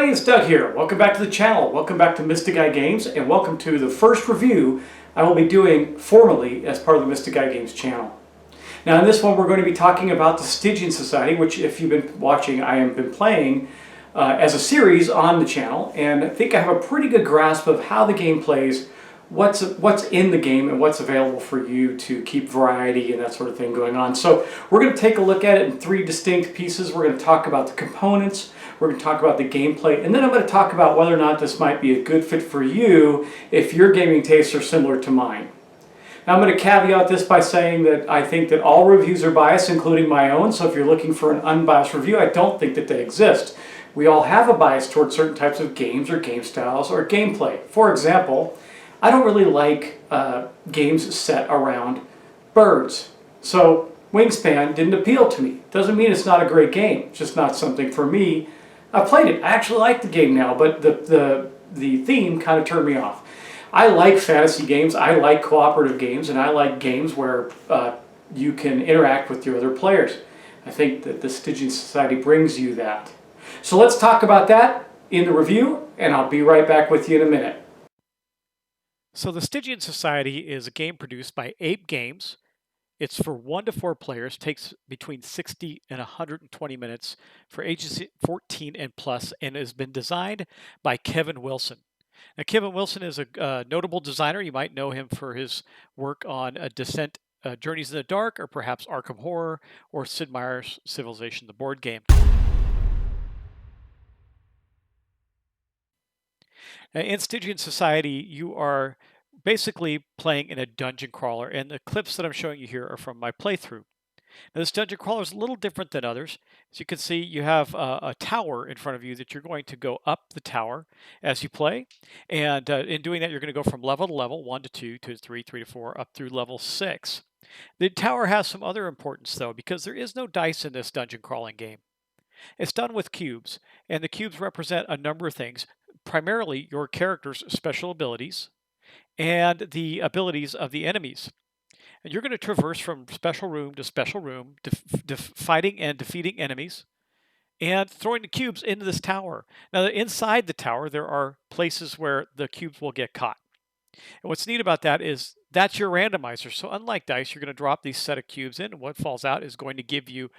everybody, it's Doug here. Welcome back to the channel. Welcome back to Mystic Eye Games, and welcome to the first review I will be doing formally as part of the Mystic Eye Games channel. Now in this one we're going to be talking about the Stygian Society, which if you've been watching, I have been playing as a series on the channel, and I think I have a pretty good grasp of how the game plays, what's in the game, and what's available for you to keep variety and that sort of thing going on. So we're going to take a look at it in three distinct pieces. We're going to talk about the components, we're going to talk about the gameplay, and then I'm going to talk about whether or not this might be a good fit for you if your gaming tastes are similar to mine. Now I'm going to caveat this by saying that I think that all reviews are biased, including my own, so if you're looking for an unbiased review, I don't think that they exist. We all have a bias towards certain types of games or game styles or gameplay. For example, I don't really like games set around birds. So Wingspan didn't appeal to me. Doesn't mean it's not a great game. It's just not something for me. I've played it. I actually like the game now, but the theme kind of turned me off. I like fantasy games, I like cooperative games, and I like games where you can interact with your other players. I think that the Stygian Society brings you that. So let's talk about that in the review, and I'll be right back with you in a minute. So the Stygian Society is a game produced by Ape Games. It's for 1 to 4 players, takes between 60 and 120 minutes for ages 14 and plus, and has been designed by Kevin Wilson. Now, Kevin Wilson is a notable designer. You might know him for his work on Descent, Journeys in the Dark, or perhaps Arkham Horror, or Sid Meier's Civilization, the board game. In Stygian Society, you are basically playing in a dungeon crawler, and the clips that I'm showing you here are from my playthrough. Now, this dungeon crawler is a little different than others. As you can see, you have a tower in front of you that you're going to go up the tower as you play. And in doing that, you're going to go from level to level, 1 to 2, 2 to 3, 3 to 4, up through level 6. The tower has some other importance, though, because there is no dice in this dungeon crawling game. It's done with cubes, and the cubes represent a number of things, primarily your character's special abilities and the abilities of the enemies. And you're going to traverse from special room to special room, fighting and defeating enemies, and throwing the cubes into this tower. Now, inside the tower, there are places where the cubes will get caught. And what's neat about that is that's your randomizer. So unlike dice, you're going to drop these set of cubes in, and what falls out is going to give you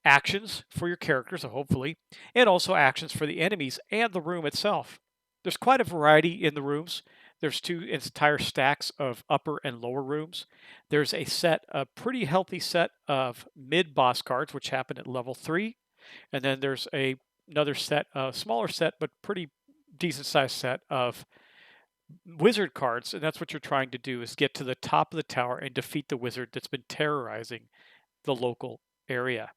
actions for your characters, hopefully, and also actions for the enemies and the room itself. There's quite a variety in the rooms. There's 2 entire stacks of upper and lower rooms. There's a pretty healthy set of mid-boss cards, which happen at level 3. And then there's another set, a smaller set, but pretty decent-sized set of wizard cards. And that's what you're trying to do, is get to the top of the tower and defeat the wizard that's been terrorizing the local area.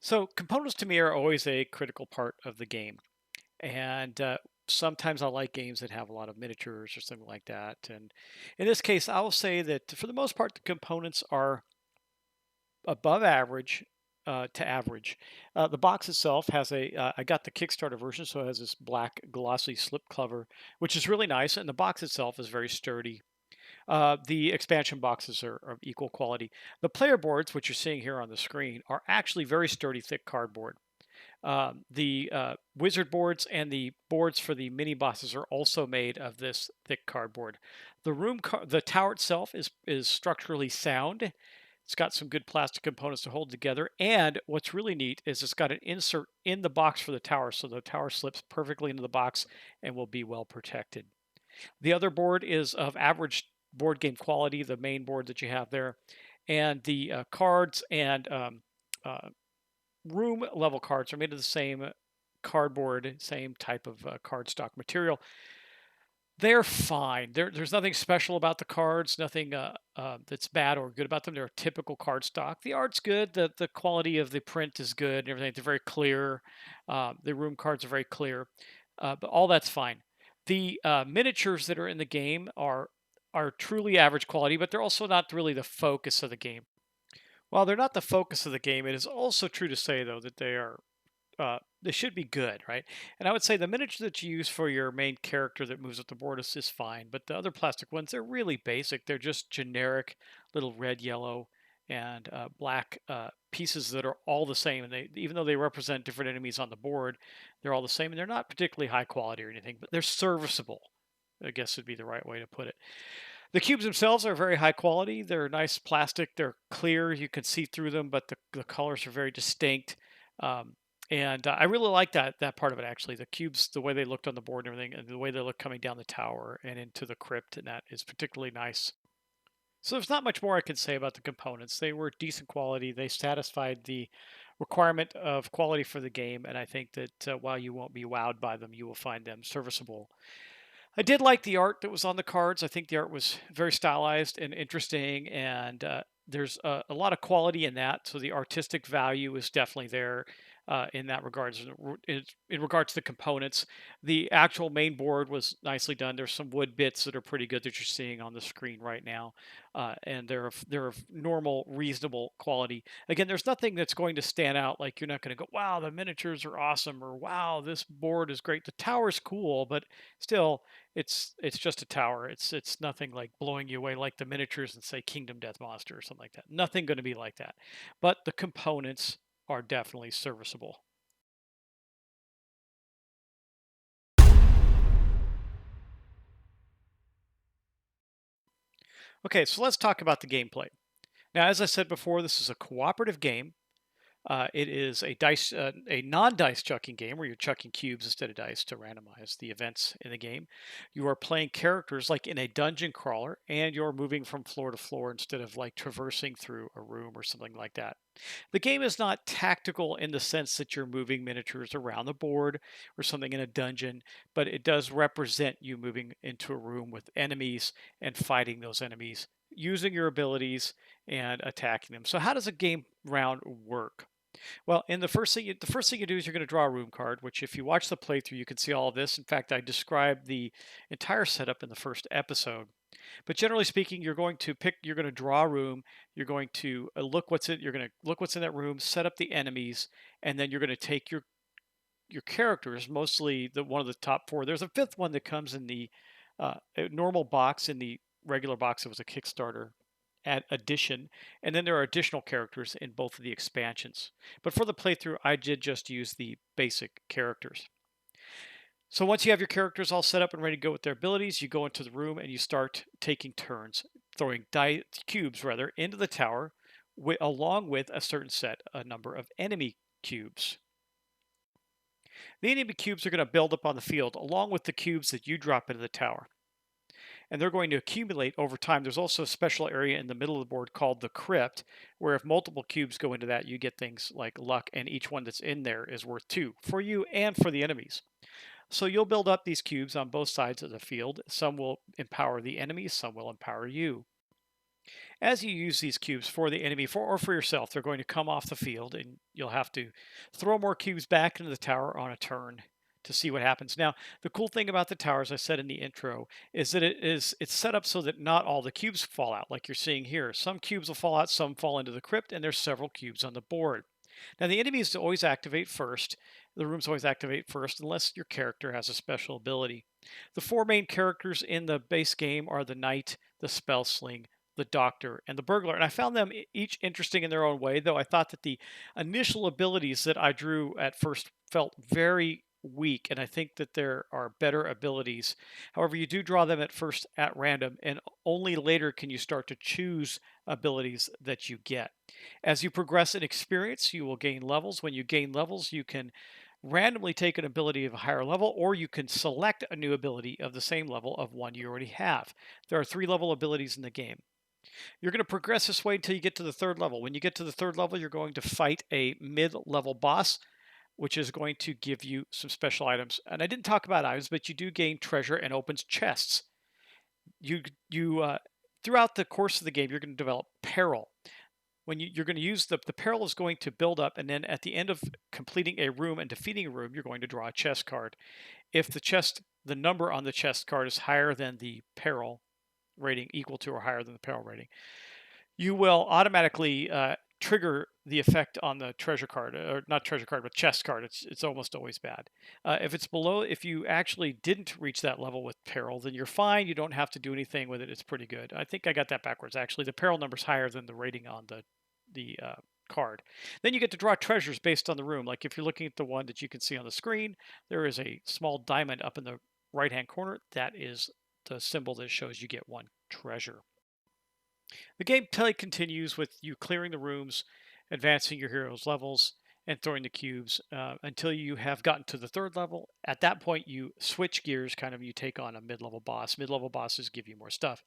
So components to me are always a critical part of the game. And sometimes I like games that have a lot of miniatures or something like that. And in this case, I will say that for the most part, the components are above average to average. The box itself has I got the Kickstarter version, so it has this black glossy slip cover, which is really nice. And the box itself is very sturdy. The expansion boxes are of equal quality. The player boards, which you're seeing here on the screen, are actually very sturdy, thick cardboard. The wizard boards and the boards for the mini bosses are also made of this thick cardboard. The tower itself is structurally sound. It's got some good plastic components to hold together, and what's really neat is it's got an insert in the box for the tower, so the tower slips perfectly into the box and will be well protected. The other board is of average board game quality, the main board that you have there, and the cards and room level cards are made of the same cardboard, same type of cardstock material. They're fine. There's nothing special about the cards, nothing that's bad or good about them. They're a typical cardstock. The art's good. The quality of the print is good and everything. They're very clear. The room cards are very clear, but all that's fine. The miniatures that are in the game are truly average quality, but they're also not really the focus of the game. While they're not the focus of the game, it is also true to say, though, that they are they should be good, right? And I would say the miniature that you use for your main character that moves up the board is fine, but the other plastic ones, they're really basic. They're just generic little red, yellow, and black pieces that are all the same. And they, even though they represent different enemies on the board, they're all the same, and they're not particularly high quality or anything, but they're serviceable, I guess would be the right way to put it. The cubes themselves are very high quality. They're nice plastic. They're clear. You can see through them, but the colors are very distinct. Um, and I really like that part of it actually. The cubes, the way they looked on the board and everything, and the way they look coming down the tower and into the crypt, and that is particularly nice. So there's not much more I can say about the components. They were decent quality. They satisfied the requirement of quality for the game, and I think that while you won't be wowed by them, you will find them serviceable. I did like the art that was on the cards. I think the art was very stylized and interesting, and there's a lot of quality in that. So the artistic value is definitely there in that regards. In regards to the components, the actual main board was nicely done. There's some wood bits that are pretty good that you're seeing on the screen right now, and they're of normal, reasonable quality. Again, there's nothing that's going to stand out. Like you're not going to go, "Wow, the miniatures are awesome," or "Wow, this board is great." The tower's cool, but still it's just a tower. It's nothing like blowing you away like the miniatures and say Kingdom Death Monster or something like that. Nothing going to be like that. But the components are definitely serviceable. Okay, so let's talk about the gameplay. Now, as I said before, this is a cooperative game. It is a non-dice chucking game where you're chucking cubes instead of dice to randomize the events in the game. You are playing characters like in a dungeon crawler, and you're moving from floor to floor instead of like traversing through a room or something like that. The game is not tactical in the sense that you're moving miniatures around the board or something in a dungeon, but it does represent you moving into a room with enemies and fighting those enemies using your abilities and attacking them. So how does a game round work? Well, in the first thing you do is you're going to draw a room card, which if you watch the playthrough, you can see all of this. In fact, I described the entire setup in the first episode. But generally speaking, you're going to draw a room, you're going to you're going to look what's in that room, set up the enemies, and then you're going to take your characters, mostly the one of the top four. There's a fifth one that comes in the normal box. In the regular box, it was a Kickstarter addition, and then there are additional characters in both of the expansions. But for the playthrough, I did just use the basic characters. So once you have your characters all set up and ready to go with their abilities, you go into the room and you start taking turns, throwing cubes rather into the tower, along with a number of enemy cubes. The enemy cubes are going to build up on the field along with the cubes that you drop into the tower, and they're going to accumulate over time. There's also a special area in the middle of the board called the crypt, where if multiple cubes go into that, you get things like luck, and each one that's in there is worth 2 for you and for the enemies. So you'll build up these cubes on both sides of the field. Some will empower the enemies, some will empower you. As you use these cubes for the enemy or for yourself, they're going to come off the field, and you'll have to throw more cubes back into the tower on a turn to see what happens. Now, the cool thing about the tower, as I said in the intro, is that it's set up so that not all the cubes fall out, like you're seeing here. Some cubes will fall out, some fall into the crypt, and there's several cubes on the board. Now, the enemies always activate first. The rooms always activate first, unless your character has a special ability. The four main characters in the base game are the knight, the spell sling, the doctor, and the burglar. And I found them each interesting in their own way, though I thought that the initial abilities that I drew at first felt very weak, and I think that there are better abilities. However, you do draw them at first at random, and only later can you start to choose abilities that you get. As you progress in experience, you will gain levels. When you gain levels, you can randomly take an ability of a higher level, or you can select a new ability of the same level of one you already have. There are 3 level abilities in the game. You're going to progress this way until you get to the 3rd level. When you get to the 3rd level, you're going to fight a mid-level boss, which is going to give you some special items. And I didn't talk about items, but you do gain treasure and opens chests. You throughout the course of the game, you're going to develop peril. When you're going to use the peril is going to build up, and then at the end of completing a room and defeating a room, you're going to draw a chest card. If the number on the chest card is higher than the peril rating, equal to or higher than the peril rating, you will automatically trigger the effect on the treasure card, or not treasure card, but chest card. It's almost always bad. If it's below, if you actually didn't reach that level with peril, then you're fine. You don't have to do anything with it. It's pretty good. I think I got that backwards actually. The peril number's higher than the rating on the card. Then you get to draw treasures based on the room. Like if you're looking at the one that you can see on the screen, there is a small diamond up in the right-hand corner. That is the symbol that shows you get one treasure. The gameplay continues with you clearing the rooms, advancing your hero's levels, and throwing the cubes until you have gotten to the third level. At that point, you switch gears, kind of you take on a mid-level boss. Mid-level bosses give you more stuff.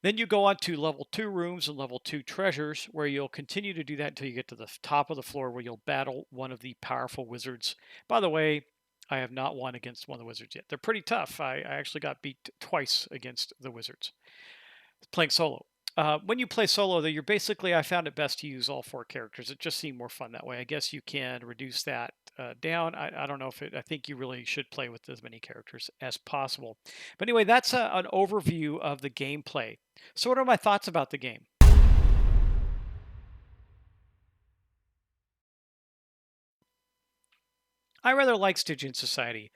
Then you go on to level 2 rooms and level 2 treasures, where you'll continue to do that until you get to the top of the floor, where you'll battle one of the powerful wizards. By the way, I have not won against one of the wizards yet. They're pretty tough. I actually got beat twice against the wizards playing solo. When you play solo, though, you're basically, I found it best to use all 4 characters. It just seemed more fun that way. I guess you can reduce that down. I don't know if I think you really should play with as many characters as possible. But anyway, that's an overview of the gameplay. So, what are my thoughts about the game? I rather like Stygian Society.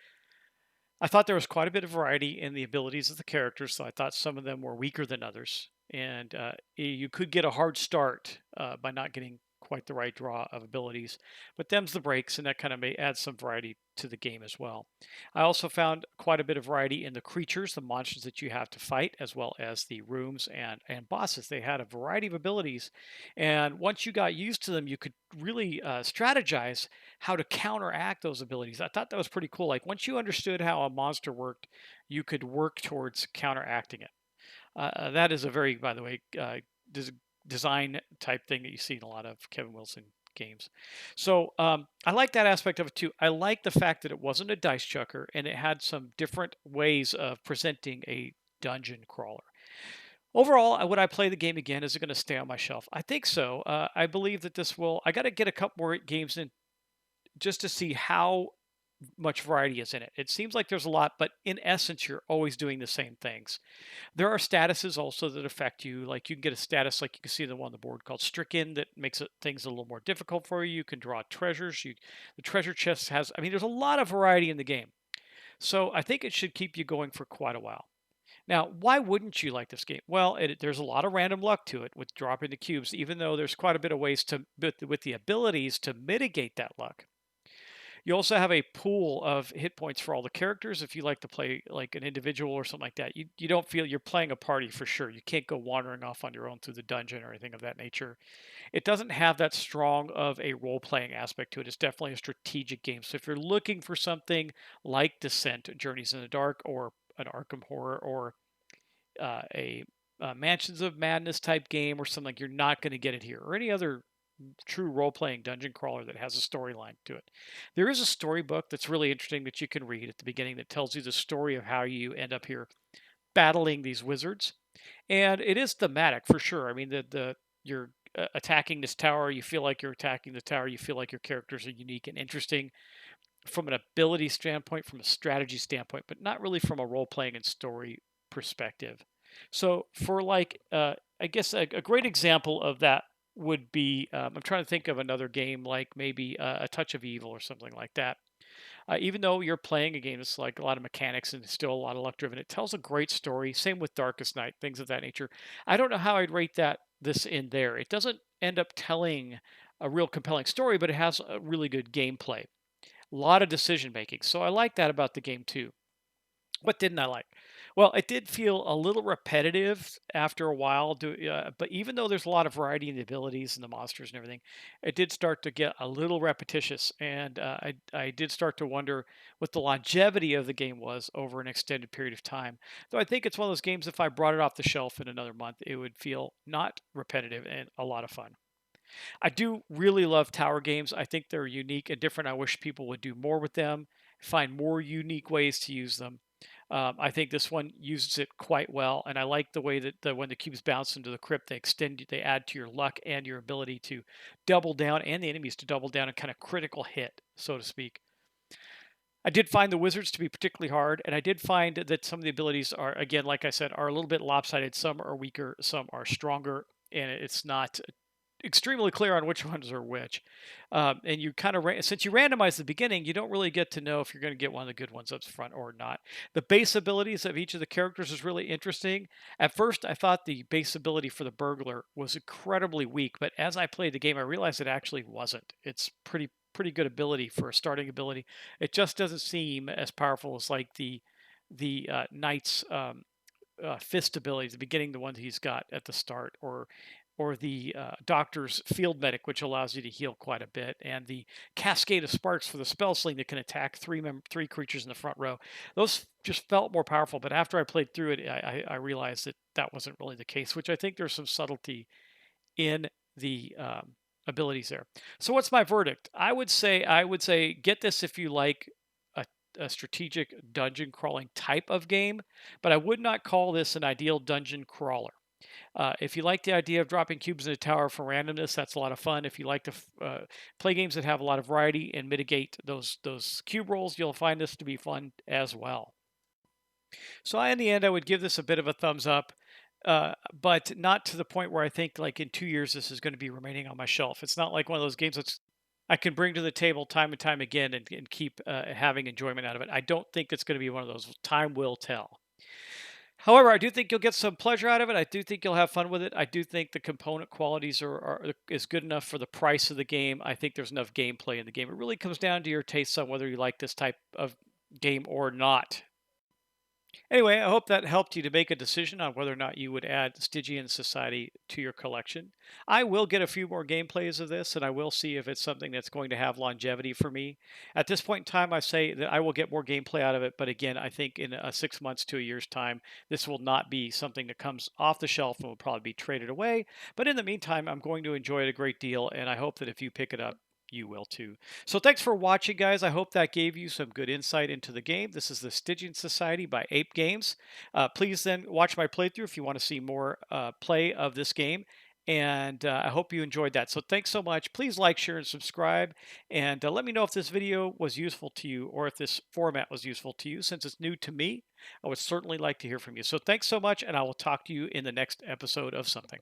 I thought there was quite a bit of variety in the abilities of the characters, so I thought some of them were weaker than others. And you could get a hard start by not getting quite the right draw of abilities. But them's the breaks, and that kind of may add some variety to the game as well. I also found quite a bit of variety in the creatures, the monsters that you have to fight, as well as the rooms and bosses. They had a variety of abilities. And once you got used to them, you could really strategize how to counteract those abilities. I thought that was pretty cool. Like once you understood how a monster worked, you could work towards counteracting it. That is a very, by the way, design type thing that you see in a lot of Kevin Wilson games. So I like that aspect of it too. I like the fact that it wasn't a dice chucker and it had some different ways of presenting a dungeon crawler. Overall, would I play the game again? Is it going to stay on my shelf? I think so. I believe that this will. I got to get a couple more games in just to see how much variety is in it. It seems like there's a lot, but in essence, you're always doing the same things. There are statuses also that affect you. Like you can get a status, like you can see the one on the board called Stricken, that makes things a little more difficult for you. You can draw treasures. The treasure chest has. I mean, there's a lot of variety in the game. So I think it should keep you going for quite a while. Now, why wouldn't you like this game? Well, there's a lot of random luck to it with dropping the cubes, even though there's quite a bit of ways to, with the abilities to mitigate that luck. You also have a pool of hit points for all the characters. If you like to play like an individual or something like that, you don't feel you're playing a party for sure. You can't go wandering off on your own through the dungeon or anything of that nature. It doesn't have that strong of a role playing aspect to it. It's definitely a strategic game. So if you're looking for something like Descent, Journeys in the Dark, or an Arkham Horror, or a Mansions of Madness type game or something, like you're not going to get it here, or any other true role-playing dungeon crawler that has a storyline to it. There is a storybook that's really interesting that you can read at the beginning that tells you the story of how you end up here battling these wizards, and it is thematic for sure. I mean, you're attacking this tower, you feel like you're attacking the tower, you feel like your characters are unique and interesting from an ability standpoint, from a strategy standpoint, but not really from a role-playing and story perspective. So for like, I guess a great example of that would be, I'm trying to think of another game like maybe A Touch of Evil or something like that. Even though you're playing a game that's like a lot of mechanics and still a lot of luck driven, it tells a great story. Same with Darkest Night, things of that nature. I don't know how I'd rate this in there. It doesn't end up telling a real compelling story, but it has a really good gameplay. A lot of decision making. So I like that about the game too. What didn't I like? Well, it did feel a little repetitive after a while. But even though there's a lot of variety in the abilities and the monsters and everything, it did start to get a little repetitious, and I did start to wonder what the longevity of the game was over an extended period of time. Though I think it's one of those games. If I brought it off the shelf in another month, it would feel not repetitive and a lot of fun. I do really love tower games. I think they're unique and different. I wish people would do more with them, find more unique ways to use them. I think this one uses it quite well, and I like the way that when the cubes bounce into the crypt, they add to your luck and your ability to double down, and the enemies to double down and kind of critical hit, so to speak. I did find the wizards to be particularly hard, and I did find that some of the abilities are, again, like I said, are a little bit lopsided. Some are weaker, some are stronger, and it's not extremely clear on which ones are which. And you kind of, since you randomize the beginning, you don't really get to know if you're going to get one of the good ones up front or not. The base abilities of each of the characters is really interesting. At first, I thought the base ability for the burglar was incredibly weak, but as I played the game, I realized it actually wasn't. It's pretty good ability for a starting ability. It just doesn't seem as powerful as like the knight's fist abilities, the beginning, the ones he's got at the start, or the doctor's field medic, which allows you to heal quite a bit, and the cascade of sparks for the spell sling that can attack three creatures in the front row. Those just felt more powerful, but after I played through it, I realized that that wasn't really the case, which I think there's some subtlety in the abilities there. So what's my verdict? I would say get this if you like a strategic dungeon crawling type of game, but I would not call this an ideal dungeon crawler. If you like the idea of dropping cubes in a tower for randomness, that's a lot of fun. If you like to play games that have a lot of variety and mitigate those cube rolls, you'll find this to be fun as well. So in the end, I would give this a bit of a thumbs up, but not to the point where I think like in 2 years this is going to be remaining on my shelf. It's not like one of those games that's I can bring to the table time and time again and keep having enjoyment out of it. I don't think it's going to be one of those. Time will tell. However, I do think you'll get some pleasure out of it. I do think you'll have fun with it. I do think the component qualities is good enough for the price of the game. I think there's enough gameplay in the game. It really comes down to your taste on whether you like this type of game or not. Anyway, I hope that helped you to make a decision on whether or not you would add Stygian Society to your collection. I will get a few more gameplays of this, and I will see if it's something that's going to have longevity for me. At this point in time, I say that I will get more gameplay out of it, but again, I think in 6 months to a year's time, this will not be something that comes off the shelf and will probably be traded away. But in the meantime, I'm going to enjoy it a great deal, and I hope that if you pick it up, you will too. So thanks for watching, guys. I hope that gave you some good insight into the game. This is the Stygian Society by Ape Games. Please then watch my playthrough if you want to see more play of this game. And I hope you enjoyed that. So thanks so much. Please like, share, and subscribe. And let me know if this video was useful to you or if this format was useful to you. Since it's new to me, I would certainly like to hear from you. So thanks so much, and I will talk to you in the next episode of something.